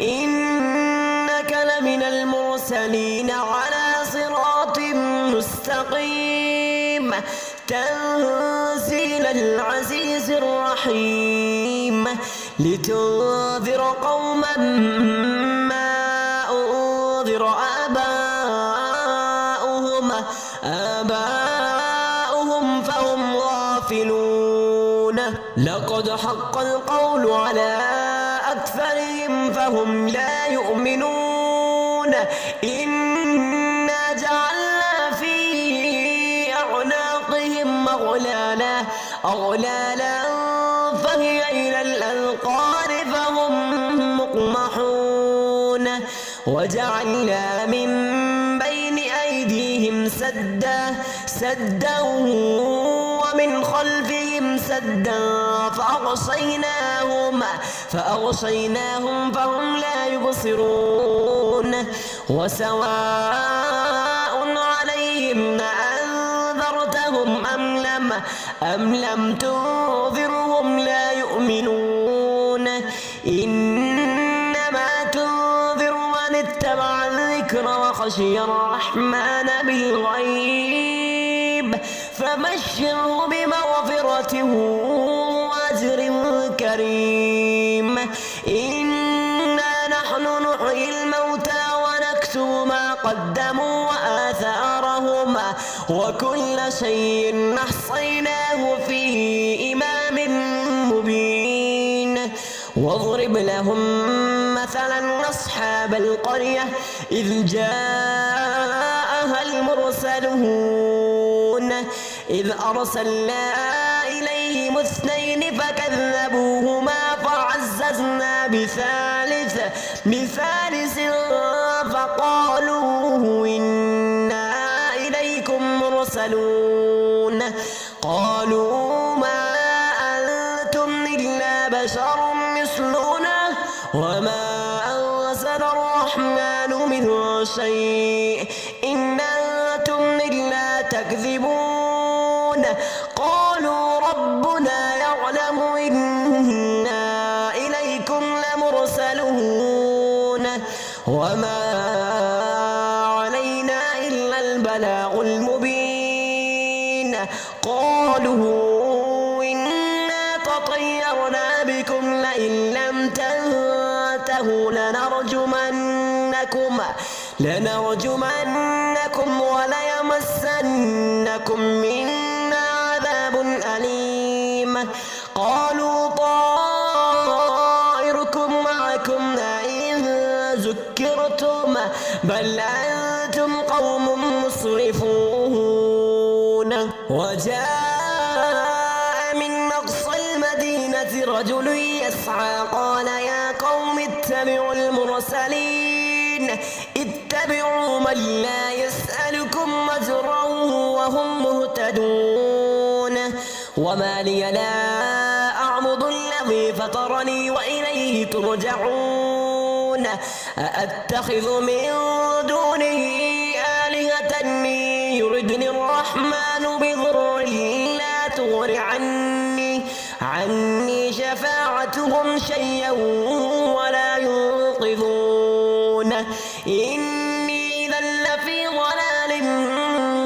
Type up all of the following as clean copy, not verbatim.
إنك لمن المرسلين على صراط مستقيم تنزيل العزيز الرحيم لتنذر قوما ما أنذر آباؤهم فهم غافلون لقد حق القول على أكثرهم فهم لا يؤمنون إنا جعلنا في أعناقهم أغلالا فهي إلى الأذقان فهم مقمحون وجعلنا من بين أيديهم سدا ومن خلفهم سدا فأغشيناهم فهم لا يبصرون وسواء عليهم أنذرتهم أم لم تنذرهم لا يؤمنون إنما تنذر من اتبع الذكر وخشي الرحمن بالغيب فبشره بمغفرة وأجر كريم إنا نحن نحيي الموتى ونكتب ما قدموا وآثارهم وكل شيء أحصيناه في إمام مبين واضرب لهم مثلا أصحاب القرية إذ جاءها المرسلون إذ أرسلنا إليهم اثنين فكذبوهما فعززنا بثالث فقالوا إنا إليكم مرسلون قالوا ما أنتم إلا بشر مثلنا وما أنزل الرحمن من شيء إن أنتم إلا تكذبون قالوا ربنا يعلم إنا إليكم لمرسلون وما علينا إلا البلاغ المبين قالوا إنا تطيرنا بكم لئن لم تنتهوا لنرجمنكم وليمسنكم منا عذاب أليم قالوا طائركم معكم إن ذكرتم بل أنتم قوم مسرفون وجاء من أقصى المدينة رجل يسعى قال يا قوم اتبعوا المرسلين اتبعوا من لا يسألكم أجرا وهم مهتدون وما لي لا أعبد الذي فطرني وإليه ترجعون أأتخذ من دونه آلهة يردني الرحمن بضر لا تغن عني شفاعتهم شيئا ولا ينقذون إني إذا لفي ضلال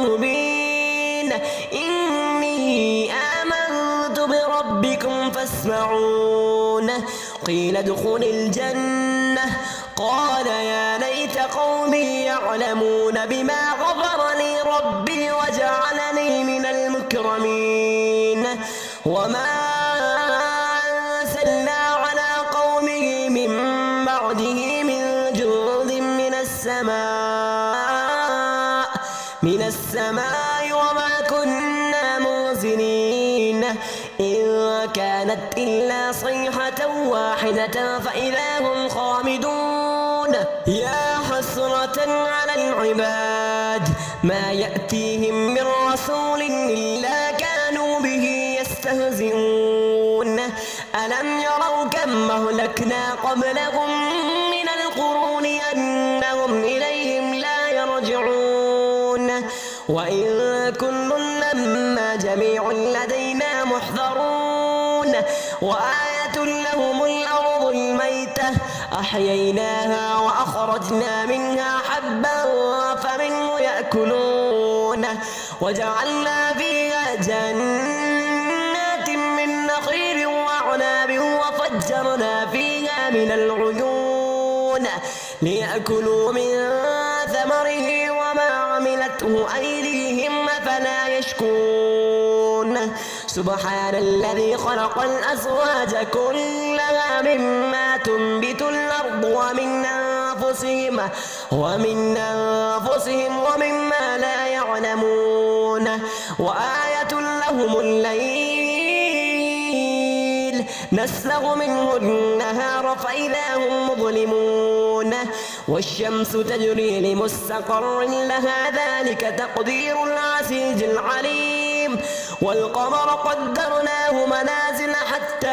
مبين إني آمنت بربكم فاسمعون قيل ادخل الجنة قال يا ليت قومي يعلمون بما غفر لي ربي وجعلني من المكرمين وما أرسلنا على قومه من بعده من جند من السماء وما كنا منزلين إن كانت إلا صيحة واحدة فإذا هم خامدون يا حسرة على العباد ما يأتيهم من رسول إلا كانوا به يستهزئون ألم يروا كم أهلكنا قبلهم من القرون أنهم إليهم لا يرجعون وإن كل لما جميع لدينا محضرون وآية لهم الأرض الميتة أحييناها وأخرجنا منها حبا فمنه يأكلون وجعلنا فيها جنات من نخيل وأعناب وفجرنا فيها من العيون ليأكلوا من ثمره وما عملته أيديهم أفلا يشكرون سبحان الذي خلق الأزواج كلها مما تنبت الأرض ومن أنفسهم ومما لا يعلمون وآية لهم الليل نسلغ منه النهار فإذا هم مظلمون والشمس تجري لمستقر لها ذلك تقدير العزيز العليم والقمر قدرناه منازل حتى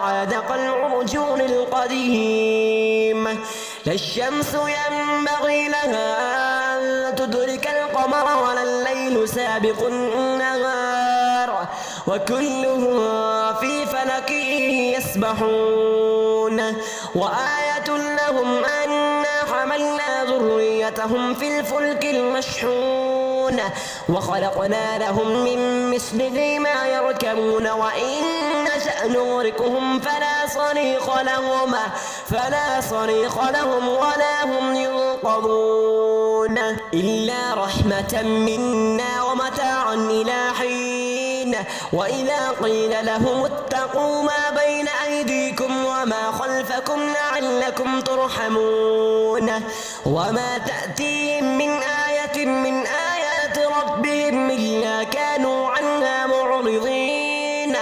عاد كالعرجون القديم لا الشمس ينبغي لها أن تدرك القمر ولا الليل سابق النهار وكلهم في فلك يسبحون وآية لهم أنا حملنا ذريتهم في الفلك المشحون وخلقنا لهم من مثله ما يركبون وإن نشأ نغرقهم فلا صريخ لهم ولا هم ينقذون إلا رحمة منا ومتاعا إلى حين وإذا قيل لهم اتقوا ما بين أيديكم وما خلفكم لعلكم ترحمون وما تأتيهم من آية من آيات ربهم إلا كانوا عنها معرضين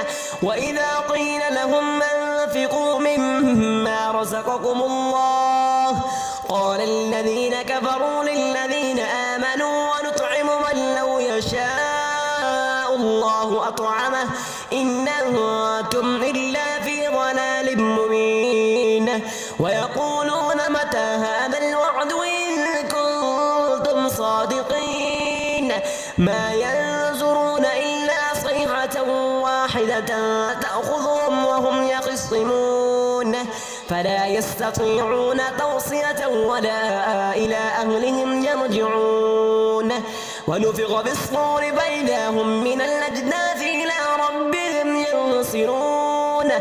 وإذا قيل لهم أنفقوا مما رزقكم الله قال الذين كفروا للذين آمنوا ونطعم من لو يشاء الله أطعمه إن أنتم إلا في ضلال مبين ويقولون متى هذا الوعد إن كنتم صادقين ما ينظرون إلا صيحة واحدة تأخذهم وهم يخصمون فلا يستطيعون توصية ولا إلى أهلهم يرجعون ونفخ بالصور فإذا هم من الأجداث إلى ربهم ينصرون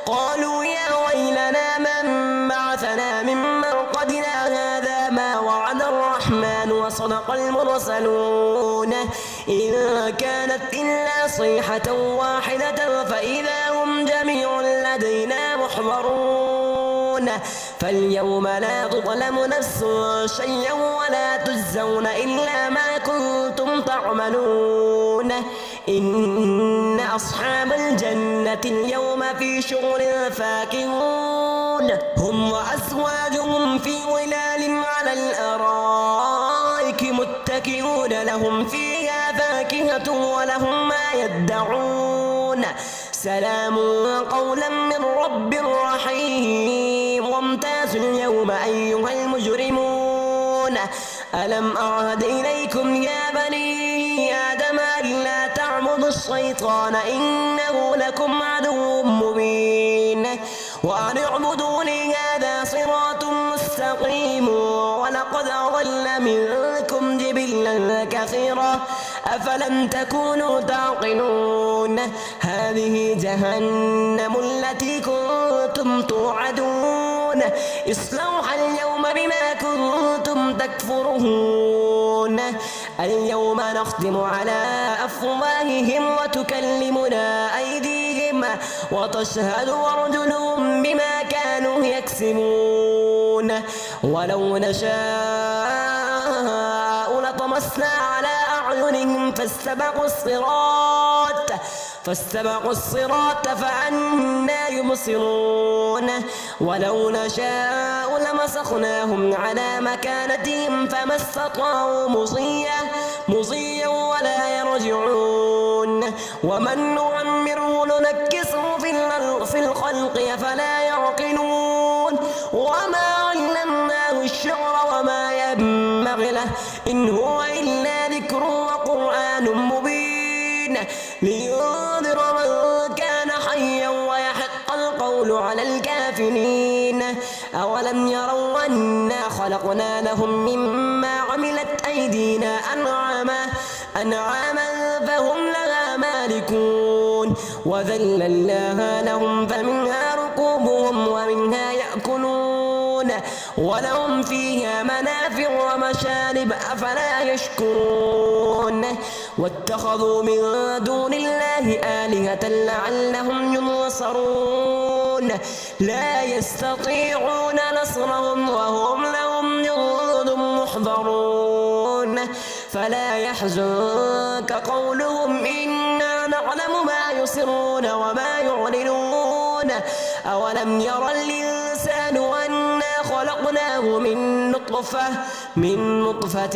قالوا يا ويلنا من بعثنا من مرقدنا هذا ما وعد الرحمن وصدق المرسلون إن كانت إلا صيحة واحدة فإذا هم جميع لدينا محضرون فاليوم لا تظلم نفس شيئا ولا تجزون إلا ما كنتم تعملون إن أصحاب الجنة اليوم في شغل فاكهون هم وأزواجهم في ظلال على الأرائك متكئون لهم فيها فاكهة ولهم ما يدعون سلام قولا من رب رحيم وامتازوا اليوم أيها المجرمون ألم أعهد إليكم يا بني آدم ألا تعبدوا الشيطان إنه لكم عدو مبين وأن اعبدوني هذا صراط مستقيم ولقد أضل منكم جبلا كثيرا أفلم تكونوا تعقلون هذه جهنم التي كنتم توعدون اصلوها اليوم بما كنتم تكفرون اليوم نختم على أفواههم وتكلمنا أيديهم وتشهد أرجلهم بما كانوا يكسبون ولو نشاء لطمسنا على أعينهم فاستبقوا الصراط فأنى يبصرون ولو نشاء لمسخناهم على مكانتهم فما استطاعوا مضيا ولا يرجعون ومن نعمره ننكسه في الخلق أفلا يعقلون وما علمناه الشعر وما ينبغي له إن هو إلا ذكر وقرآن مبين لينذر من كان حيا ويحق القول على الكافرين أولم يروا أنا خلقنا لهم مما عملت أيدينا أنعاما فهم لها مالكون وذللناها لهم فمنها ركوبهم ومنها يأكلون ولهم فيها منافع ومشارب أفلا يشكرون واتخذوا من دون الله آلهة لعلهم ينصرون لا يستطيعون نصرهم وهم لهم جند محضرون فلا يحزنك قولهم إنا نعلم ما يسرون وما يعلنون أولم ير الإنسان أنا خلقناه من نطفة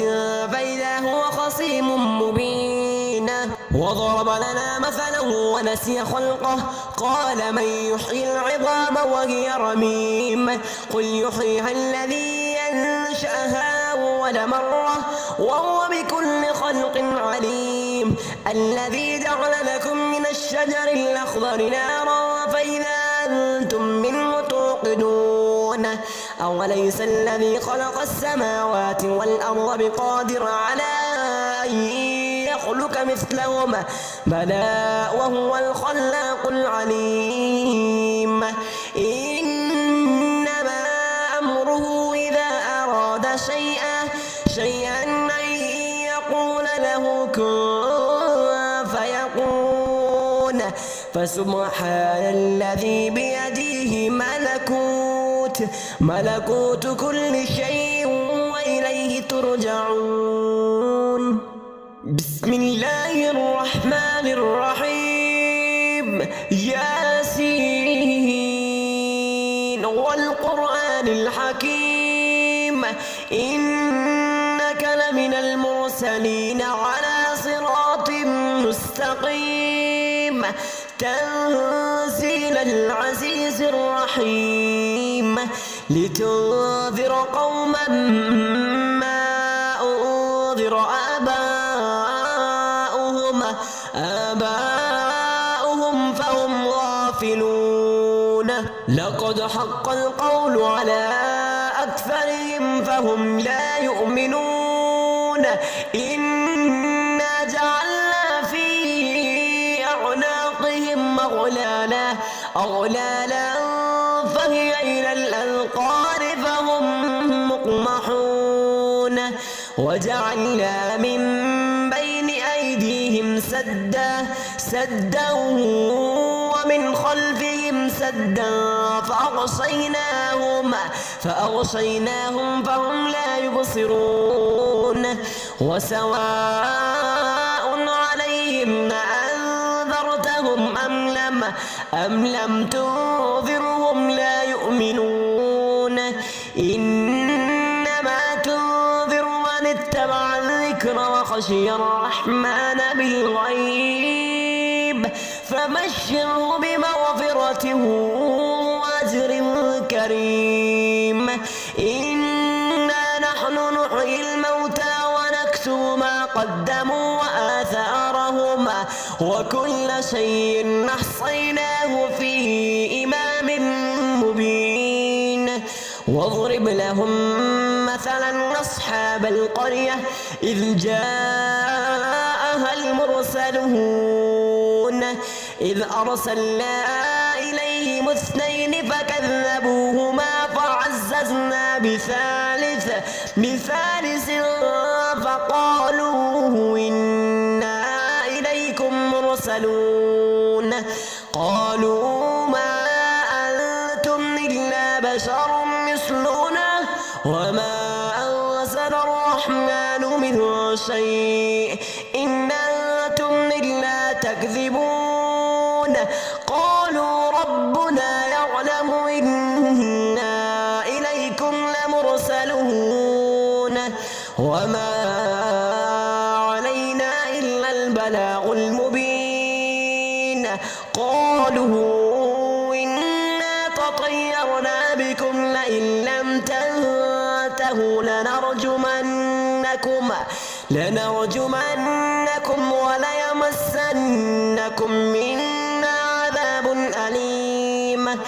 فإذا هو خصيم مبين وضرب لنا مثلا ونسي خلقه قال من يحيي العظام وهي رميم قل يحييها الذي أنشأها أول مرة وهو بكل خلق عليم الذي جعل لكم من الشجر الأخضر نارا فإذا أنتم منه توقدون أوليس الذي خلق السماوات والأرض بقادر على أن يخلق مثلهم بلى وهو الخلاق العليم إنما أمره إذا أراد شيئا أن يقول له كن فيكون فسبحان الذي بيده ملكوت كل شيء وإليه ترجعون بسم الله الرحمن الرحيم ياسين والقرآن الحكيم إنك لمن المرسلين على صراط مستقيم تنزيل العزيز الرحيم لتنذر قوما ما أنذر آباؤهم فهم غافلون لقد حق القول على أكثرهم فهم لا يؤمنون إنا جعلنا في أعناقهم أغلالا فهي إلى الأذقان فهم مقمحون وجعلنا من بين أيديهم سدا ومن خلفهم سدا فأغشيناهم فهم لا يبصرون وسواء عليهم أنذرتهم أم لم تنذرهم لا يؤمنون إنما تنذر من اتبع الذكر وخشي الرحمن بالغيب فبشره بمغفرة وأجر كريم إنا نحن نحيي الموتى ونكتب ما قدموا وآثارهم وكل شيء أحصيناه في إمام مبين واضرب لهم مثلا أصحاب القرية إذ جاءها المرسلون إذ أرسلنا إليهم اثنين فكذبوهما فعززنا بثالث فقالوا إنا إليكم مرسلون قالوا ما أنتم إلا بشر مثلنا وما أنزل الرحمن من شيء إن أنتم إلا تكذبون قالوا ربنا يعلم إنا إليكم لمرسلون وما علينا إلا البلاغ المبين قالوا إنا تطيرنا بكم لئن لم تنتهوا لنرجمنكم وليمسنكم منا عذاب أليم